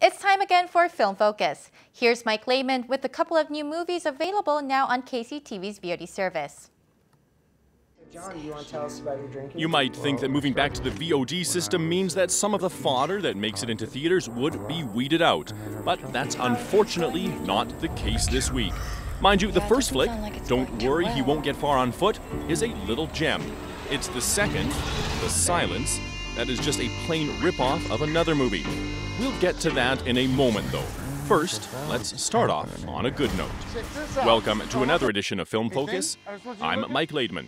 It's time again for Film Focus. Here's Mike Lehman with a couple of new movies available now on KCTV's VOD service. John, you want to tell us about your drinking? You might think that moving back to the VOD system means that some of the fodder that makes it into theaters would be weeded out. But that's unfortunately not the case this week. Mind you, the first flick, Don't Worry, He Won't Get Far on Foot, is a little gem. It's the second, The Silence, that is just a plain ripoff of another movie. We'll get to that in a moment, though. First, let's start off on a good note. Welcome to another edition of Film Focus. I'm Mike Laidman.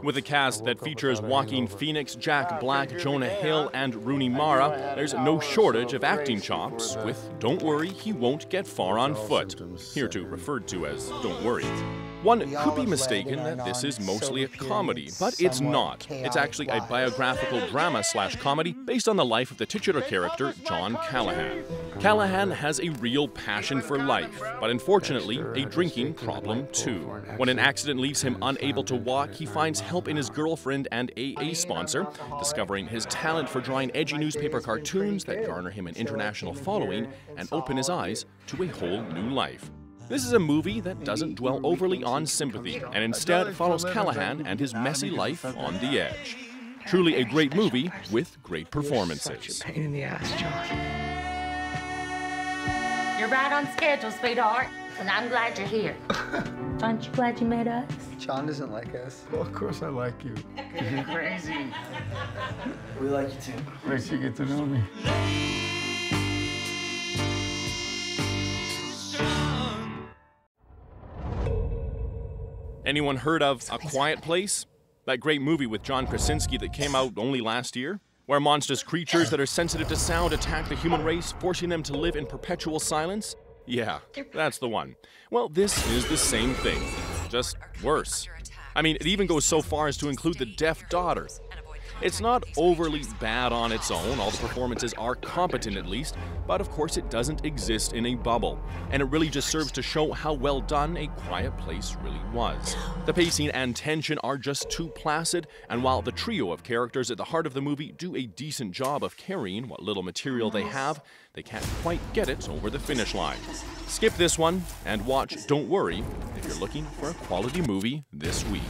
With a cast that features Joaquin Phoenix, Jack Black, Jonah Hill, and Rooney Mara, there's no shortage of acting chops with Don't Worry, He Won't Get Far on Foot, hereto referred to as Don't Worry. One could be mistaken that this is mostly a comedy, but it's not. It's actually a biographical drama/comedy based on the life of the titular character, John Callahan. Callahan has a real passion for life, but unfortunately, a drinking problem too. When an accident leaves him unable to walk, he finds help in his girlfriend and AA sponsor, discovering his talent for drawing edgy newspaper cartoons that garner him an international following and open his eyes to a whole new life. This is a movie that doesn't dwell overly on sympathy and instead follows Callahan and his messy life on the edge. Truly a great movie with great performances. You're such a pain in the ass, John. You're right on schedule, sweetheart, and I'm glad you're here. Aren't you glad you met us? John doesn't like us. Well, of course I like you. You're crazy. We like you too. Wait till you get to know me. Anyone heard of A Quiet Place? That great movie with John Krasinski that came out only last year? Where monstrous creatures that are sensitive to sound attack the human race, forcing them to live in perpetual silence? Yeah, that's the one. Well, this is the same thing, just worse. I mean, it even goes so far as to include the deaf daughter. It's not overly bad on its own, all the performances are competent at least, but of course it doesn't exist in a bubble, and it really just serves to show how well done A Quiet Place really was. The pacing and tension are just too placid, and while the trio of characters at the heart of the movie do a decent job of carrying what little material they have, they can't quite get it over the finish line. Skip this one and watch Don't Worry if you're looking for a quality movie this week.